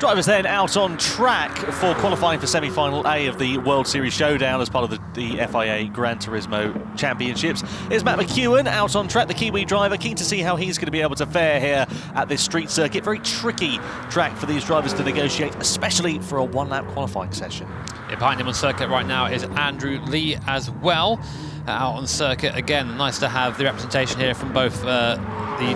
Drivers then out on track for qualifying for semi-final A of the World Series Showdown as part of the FIA Gran Turismo Championships. Here's Matt McEwen out on track, the Kiwi driver, keen to see how he's going to be able to fare here at this street circuit. Very tricky track for these drivers to negotiate, especially for a one-lap qualifying session. Yeah, behind him on circuit right now is Andrew Lee as well. Out on circuit again, nice to have the representation here from both the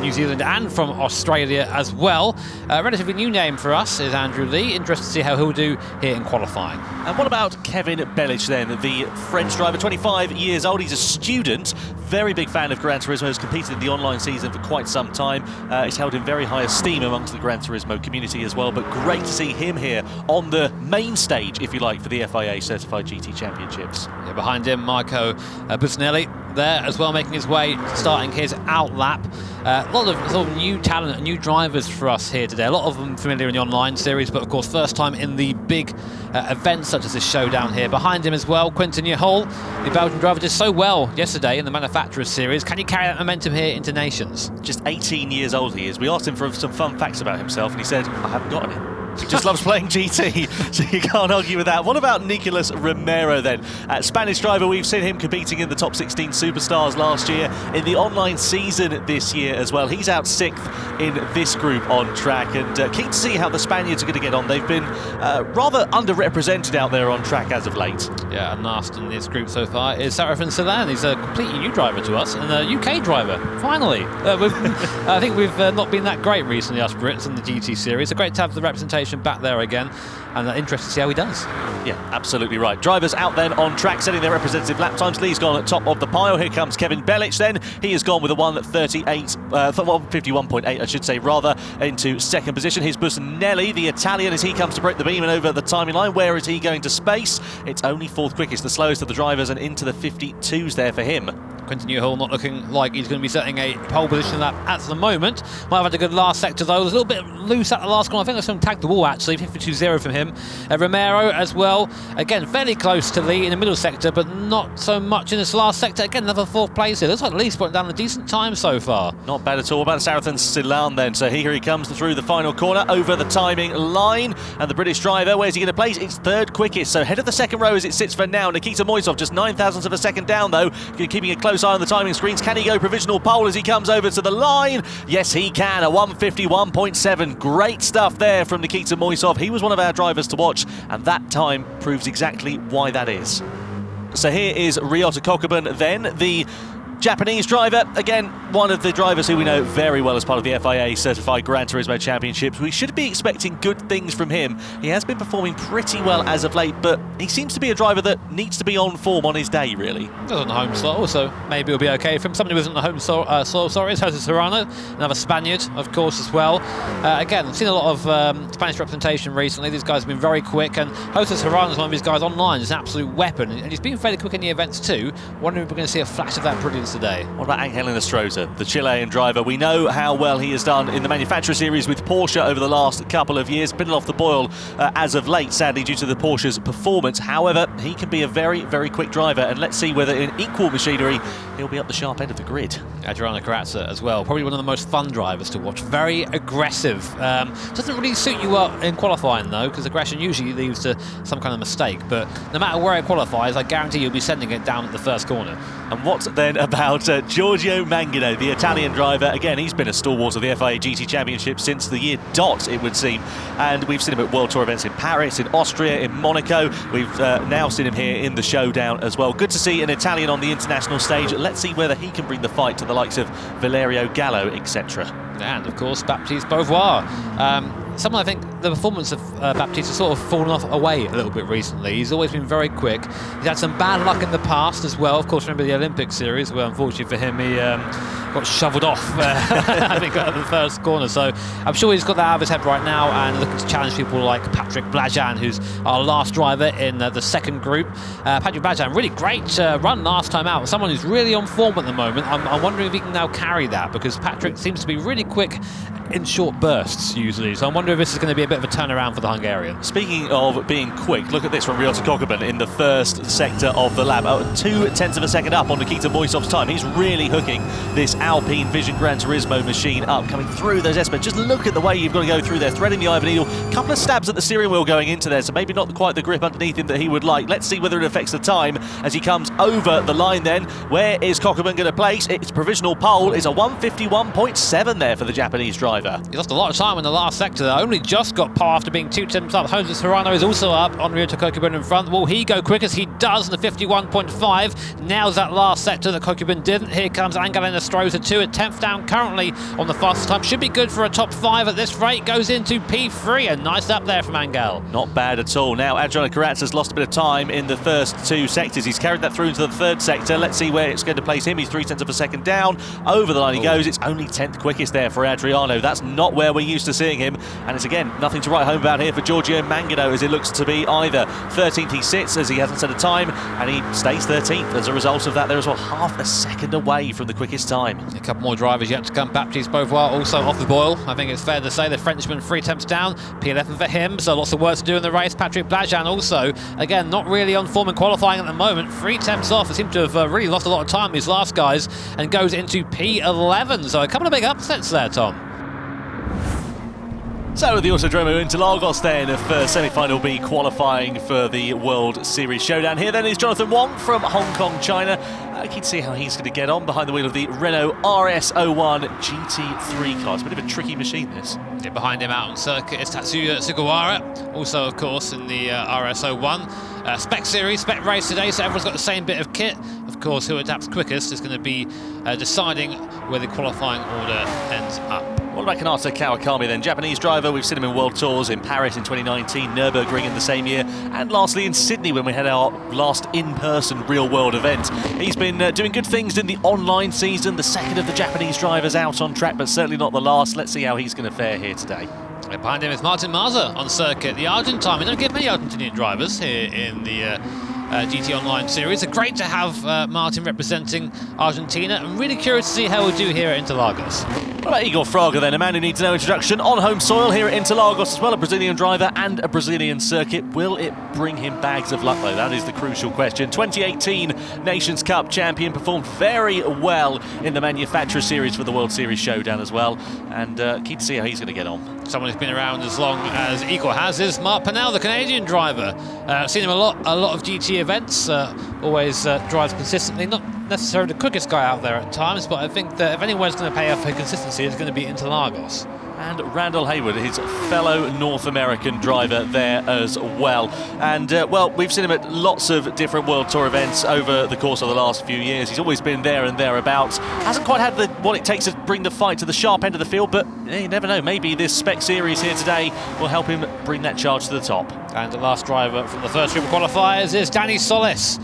New Zealand and from Australia as well. A relatively new name for us is Andrew Lee. Interested to see how he'll do here in qualifying. And what about Kevin Bellich then, the French driver, 25 years old. He's a student, very big fan of Gran Turismo, has competed in the online season for quite some time. He's held in very high esteem amongst the Gran Turismo community as well, but great to see him here on the main stage, if you like, for the FIA Certified GT Championships. Yeah, behind him, Marco Busnelli there as well, making his way, starting his outlap. A lot of sort of new talent and new drivers for us here today. A lot of them familiar in the online series, but of course first time in the big events such as this Showdown here. Behind him as well, Quinten Yehull, the Belgian driver, did so well yesterday in the Manufacturers Series. Can he carry that momentum here into Nations? Just 18 years old he is. We asked him for some fun facts about himself and he said, I haven't got any. He just loves playing GT, so you can't argue with that. What about Nicolas Romero then? Spanish driver, we've seen him competing in the top 16 Superstars last year, in the online season this year as well. He's out 6th in this group on track, and keen to see how the Spaniards are going to get on. They've been rather underrepresented out there on track as of late. Yeah, and last in this group so far is Sarafin Salan. He's a completely new driver to us, and a UK driver, finally. I think we've not been that great recently, us Brits, in the GT series. So great to have the representation back there again, and interested to see how he does. Yeah, absolutely right. Drivers out then on track, setting their representative lap times. Lee's gone at top of the pile. Here comes Kevin Bellich then. He has gone with a 1:51.8, I should say, rather, into second position. Here's Busnelli, the Italian, as he comes to break the beam and over the timing line. Where is he going to space? It's only 4th quickest, the slowest of the drivers, and into the 52s there for him. Quinten Yehull not looking like he's going to be setting a pole position lap at the moment. Might have had a good last sector though. There's a little bit loose at the last corner. I think there's some tagged the wall actually. 52.0 from him. Romero as well. Again, fairly close to Lee in the middle sector, but not so much in this last sector. Again, another 4th place here. Looks like Lee's putting down a decent time so far. Not bad at all. About Sarafin Salan then. So here he comes through the final corner, over the timing line. And the British driver, where's he going to place? It's 3rd quickest. So head of the second row as it sits for now. Nikita Moisov just 9,000ths of a second down though. Keeping a close eye on the timing screens. Can he go provisional pole as he comes over to the line? Yes, he can. A 1:51.7. Great stuff there from Nikita Moisov. He was one of our drivers to watch, and that time proves exactly why that is. So here is Ryota Kokubun then, the Japanese driver, again, one of the drivers who we know very well as part of the FIA Certified Gran Turismo Championships. We should be expecting good things from him. He has been performing pretty well as of late, but he seems to be a driver that needs to be on form on his day, really. He's on the home soil, so maybe it'll be okay for him. Somebody who isn't on the home soil, sorry, is Jose Serrano, another Spaniard, of course, as well. Again, I've seen a lot of Spanish representation recently. These guys have been very quick, and Jose Serrano is one of these guys online. He's an absolute weapon, and he's been fairly quick in the events too. Wondering if we're going to see a flash of that brilliance today. What about Angel Inestrosa, the Chilean driver? We know how well he has done in the Manufacturer Series with Porsche over the last couple of years. Been off the boil as of late, sadly, due to the Porsche's performance. However, he can be a very, very quick driver, and let's see whether in equal machinery he'll be up the sharp end of the grid. Adriano Carrazza as well, probably one of the most fun drivers to watch. Very aggressive. Doesn't really suit you up in qualifying though, because aggression usually leads to some kind of mistake. But no matter where it qualifies, I guarantee you'll be sending it down at the first corner. And what then about Giorgio Mangino, the Italian driver? Again, he's been a stalwart of the FIA GT Championship since the year dot, it would seem. And we've seen him at World Tour events in Paris, in Austria, in Monaco. We've now seen him here in the Showdown as well. Good to see an Italian on the international stage. Let's see whether he can bring the fight to the likes of Valerio Gallo, etc. And of course, Baptiste Beauvoir. Someone I think the performance of Baptiste has sort of fallen off away a little bit recently. He's always been very quick. He's had some bad luck in the past as well. Of course, remember the Olympic series where unfortunately for him he got shoveled off, I think, at the first corner. So I'm sure he's got that out of his head right now and looking to challenge people like Patrick Blajan, who's our last driver in the second group. Patrick Blajan, really great run last time out. Someone who's really on form at the moment. I'm wondering if he can now carry that, because Patrick seems to be really quick in short bursts usually. So I wonder if this is going to be a bit of a turnaround for the Hungarian. Speaking of being quick, look at this from Ryota Kokubun in the first sector of the lap. 0.2 of a second up on Nikita Moisov's time. He's really hooking this Alpine Vision Gran Turismo machine up, coming through those S-bends. Just look at the way you've got to go through there, threading the eye of a needle. A couple of stabs at the steering wheel going into there, so maybe not quite the grip underneath him that he would like. Let's see whether it affects the time as he comes over the line then. Where is Kokubun going to place? Its provisional pole is a 151.7 there for the Japanese driver. He lost a lot of time in the last sector though. Only just got past after being 2 tenths up. Jose Serrano is also up on Ryota Kokubun in front. Will he go quick as he does in the 51.5? Nails that last sector that Kokubun didn't. Here comes Angel Enestrosa 2, a 10th down currently on the fastest time. Should be good for a top 5 at this rate. Goes into P3. A nice up there from Angel. Not bad at all. Now Adriano Karatz has lost a bit of time in the first 2 sectors. He's carried that through into the 3rd sector. Let's see where it's going to place him. He's 0.3 of a second down. Over the line he goes. It's only 10th quickest there for Adriano. That's not where we're used to seeing him. And it's again nothing to write home about here for Giorgio Mangano, as it looks to be either 13th he sits as he hasn't set a time, and he stays 13th as a result of that. There as well, half a second away from the quickest time. A couple more drivers yet to come. Baptiste Beauvoir also off the boil. I think it's fair to say the Frenchman 3 tenths down. P11 for him, so lots of work to do in the race. Patrick Blajan also, again, not really on form in qualifying at the moment. 3 tenths off. It seemed to have really lost a lot of time, these last guys, and goes into P11. So a couple of big upsets there, Tom. So the Autodromo Interlagos then of semi-final B qualifying for the World Series Showdown. Here then is Jonathan Wong from Hong Kong, China. Keen to see how he's going to get on behind the wheel of the Renault RS01 GT3 car. It's a bit of a tricky machine, this. Yeah, behind him out on circuit is Tatsuya Sugawara, also of course in the RS01. Spec series, spec race today, so everyone's got the same bit of kit. Of course, who adapts quickest is going to be deciding where the qualifying order ends up. What about Kanata Kawakami then? Japanese driver, we've seen him in World Tours in Paris in 2019, Nürburgring in the same year, and lastly in Sydney when we had our last in-person real-world event. He's been doing good things in the online season, the second of the Japanese drivers out on track, but certainly not the last. Let's see how he's going to fare here today. Behind him is Martin Marza on circuit, the Argentine. We don't get many Argentinian drivers here in the GT Online series. It's great to have Martin representing Argentina. I'm really curious to see how we'll do here at Interlagos. What about Igor Fraga then, a man who needs no introduction on home soil here at Interlagos as well, a Brazilian driver and a Brazilian circuit. Will it bring him bags of luck though? That is the crucial question. 2018 Nations Cup champion, performed very well in the Manufacturer Series for the World Series Showdown as well, and keen to see how he's going to get on. Someone who's been around as long as Igor has is Mark Pennell, the Canadian driver. Seen him a lot of GT events, always drives consistently, not necessarily the quickest guy out there at times, but I think that if anyone's going to pay off for consistency, it's going to be Interlagos. And Randall Hayward, his fellow North American driver there as well. And, well, we've seen him at lots of different World Tour events over the course of the last few years. He's always been there and thereabouts. Hasn't quite had what it takes to bring the fight to the sharp end of the field, but you never know. Maybe this spec series here today will help him bring that charge to the top. And the last driver from the first group of qualifiers is Danny Solis.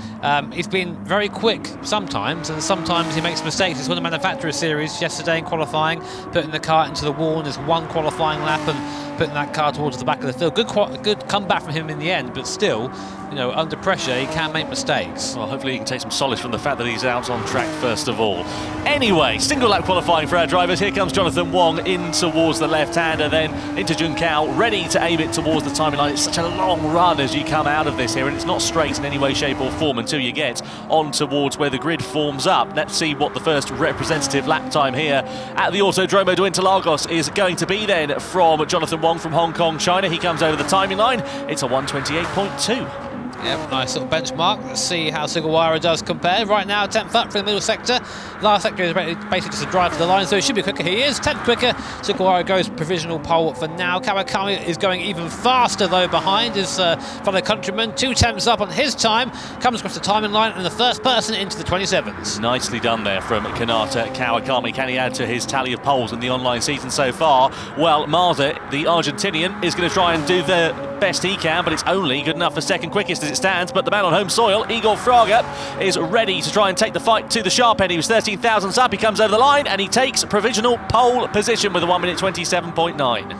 He's been very quick sometimes, and sometimes he makes mistakes. He's won the Manufacturer Series yesterday in qualifying, putting the car into the wall in his one qualifying lap and putting that car towards the back of the field. Good comeback from him in the end, but still, you know, under pressure, he can make mistakes. Well, hopefully he can take some solace from the fact that he's out on track first of all. Anyway, single lap qualifying for our drivers. Here comes Jonathan Wong in towards the left-hander, then into Junkao, ready to aim it towards the timing line. It's such a long run as you come out of this here, and it's not straight in any way, shape or form until you get on towards where the grid forms up. Let's see what the first representative lap time here at the Autodromo de Interlagos is going to be then from Jonathan Wong from Hong Kong, China. He comes over the timing line. It's a 1:28.2. Yep, nice little benchmark. Let's see how Sugawara does compare. Right now, 10th up for the middle sector. Last sector is basically just a drive to the line, so he should be quicker. He is 10th quicker. Sugawara goes provisional pole for now. Kawakami is going even faster, though, behind his fellow countryman. 2 tenths up on his time. Comes across the timing line and the first person into the 27s. Nicely done there from Kanata Kawakami. Can he add to his tally of poles in the online season so far? Well, Marza, the Argentinian, is going to try and do the best he can, but it's only good enough for second quickest as it stands. But the man on home soil, Igor Fraga, is ready to try and take the fight to the sharp end. He was 13 thousandths up. He comes over the line and he takes provisional pole position with a 1:27.9.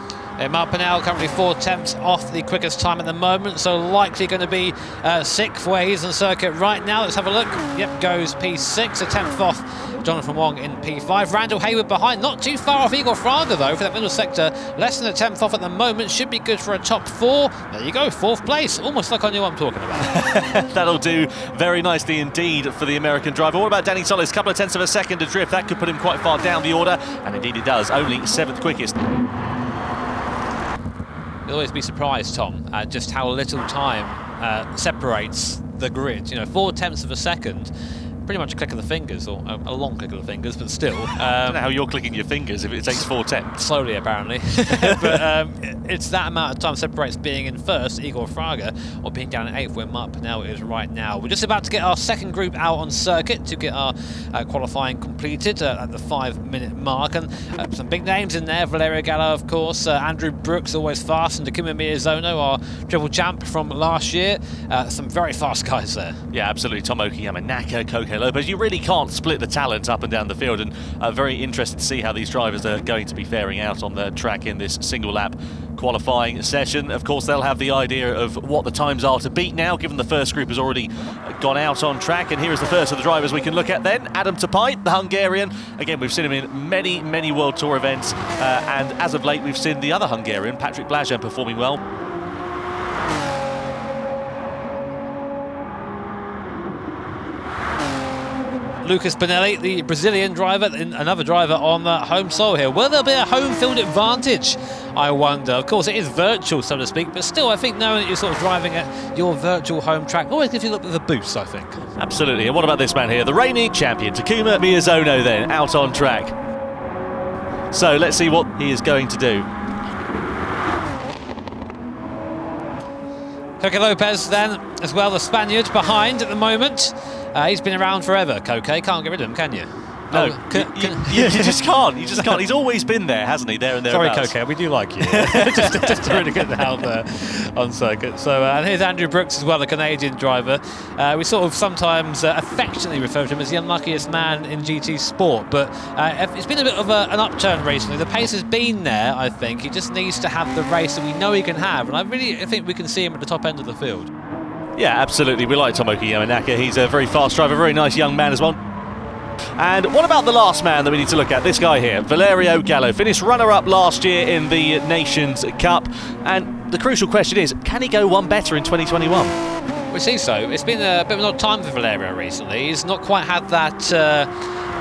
Mark Pennell currently 4 tenths off the quickest time at the moment, so likely going to be 6th where he's on the circuit right now. Let's have a look. Yep, goes P6, a tenth off Jonathan Wong in P5. Randall Hayward behind, not too far off Igor Fraga though for that middle sector. Less than a tenth off at the moment, should be good for a top 4. There you go, 4th place, almost like I knew what I'm talking about. That'll do very nicely indeed for the American driver. What about Danny Solis? Couple of tenths of a second adrift. That could put him quite far down the order, and indeed it does. Only 7th quickest. You'll always be surprised, Tom, at just how little time separates the grid. You know, 4 tenths of a second, pretty much a click of the fingers, or a long click of the fingers, but still. I don't know how you're clicking your fingers if it takes 4 tenths. Slowly, apparently. But it's that amount of time separates being in 1st, Igor Fraga, or being down in 8th, where Mark Pennell is right now. We're just about to get our second group out on circuit to get our qualifying completed at the 5-minute mark. And some big names in there. Valerio Gallo, of course. Andrew Brooks, always fast. And Takuma Miyazono, our triple champ from last year. Some very fast guys there. Yeah, absolutely. Tomoki Yamanaka, Koke Lopez. You really can't split the talent up and down the field, and very interested to see how these drivers are going to be faring out on the track in this single lap qualifying session. Of course, they'll have the idea of what the times are to beat now, given the first group has already gone out on track. And here is the first of the drivers we can look at then. Adam Tapai, the Hungarian. Again, we've seen him in many World Tour events, and as of late we've seen the other Hungarian, Patrick Blažan, performing well. Lucas Bonelli, the Brazilian driver, another driver on the home soil here. Will there be a home field advantage, I wonder? Of course, it is virtual, so to speak, but still, I think knowing that you're sort of driving at your virtual home track always gives you a little bit of a boost, I think. Absolutely. And what about this man here? The reigning champion, Takuma Miyazono, then, out on track. So let's see what he is going to do. Koke Lopez then, as well, the Spaniard behind at the moment. He's been around forever, Koke. Can't get rid of him, can you? No, you just can't. You just can't. He's always been there, hasn't he? There and there. Sorry, Koke, we do like you. just to really get out there on circuit. So, and here's Andrew Brooks as well, the Canadian driver. We sort of sometimes affectionately refer to him as the unluckiest man in GT sport, but it's been a bit of an upturn recently. The pace has been there, I think. He just needs to have the race that we know he can have, and I think we can see him at the top end of the field. Yeah, absolutely. We like Tomoki Yamanaka. He's a very fast driver, very nice young man as well. And what about the last man that we need to look at? This guy here, Valerio Gallo, finished runner-up last year in the Nations Cup. And the crucial question is, can he go one better in 2021? We see so. It's been a bit of an odd time for Valerio recently. He's not quite had that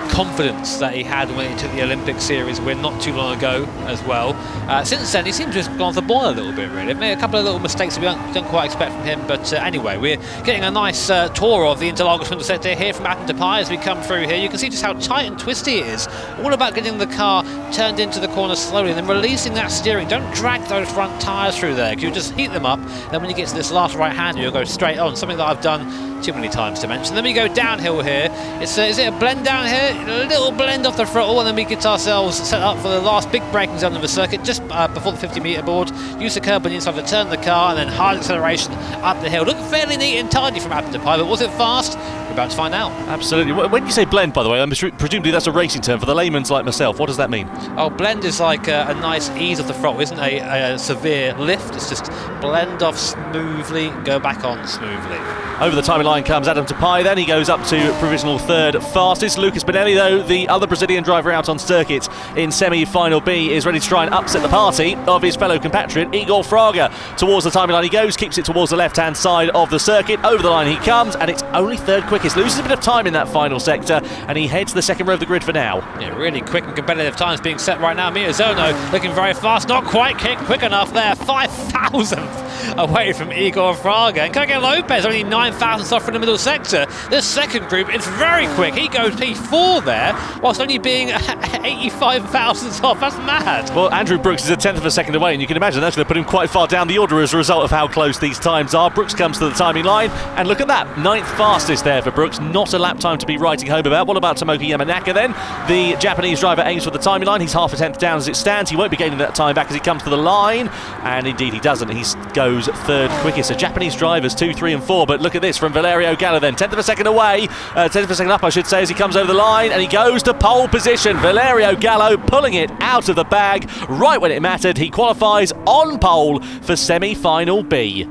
confidence that he had when he took the Olympic Series win not too long ago as well. Since then, he seems to have gone off the ball a little bit, really. Made a couple of little mistakes that we don't quite expect from him, but anyway, we're getting a nice tour of the Interlagos winter sector here from Adam Tapai as we come through here. You can see just how tight and twisty it is. All about getting the car turned into the corner slowly and then releasing that steering. Don't drag those front tyres through there, because you'll just heat them up. Then when you get to this last right-hander, you'll go straight on, something that I've done too many times to mention. Then we go downhill here. Is it a blend down here? A little blend off the throttle, and then we get ourselves set up for the last big braking zone of the circuit just before the 50-metre board. Use the curb on the inside to turn the car, and then hard acceleration up the hill. Looked fairly neat and tidy from Adam Tapai, but was it fast? We're about to find out. Absolutely. When you say blend, by the way, presumably that's a racing term for the layman's like myself. What does that mean? Oh, blend is like a nice ease of the throttle. Isn't a severe lift. It's just blend off smoothly, go back on smoothly. Over the timing line comes Adam Tapai, then he goes up to provisional third fastest. Lucas Bonelli, though, the other Brazilian driver out on circuit in semi-final B, is ready to try and upset the party of his fellow compatriot Igor Fraga. Towards the timing line he goes, keeps it towards the left-hand side of the circuit. Over the line he comes, and it's only third quickest. Loses a bit of time in that final sector, and he heads the second row of the grid for now. Yeah, really quick and competitive times being set right now. Miyazono looking very fast, not quite quick enough there. 5,000th away from Igor Fraga. And Koke Lopez only 9,000th off from the middle sector. This second group is very quick. He goes P4 there, whilst only being 85,000th off. That's mad. Well, Andrew Brooks is a tenth of a second away, and you can imagine that's going to put him quite far down the order as a result of how close these times are. Brooks comes to the timing line, and look at that, 9th fastest there for Brooks. Not a lap time to be writing home about. What about Tomoki Yamanaka then? The Japanese driver aims for the timing line. He's half a tenth down as it stands. He won't be gaining that time back as he comes to the line. And indeed he doesn't. He goes third quickest. So Japanese drivers 2, 3 and 4. But look at this from Valerio Gallo then. 10th of a second away. 10th of a second up I should say as he comes over the line. And he goes to pole position. Valerio Gallo pulling it out of the bag right when it mattered. He qualifies on pole for semi-final B.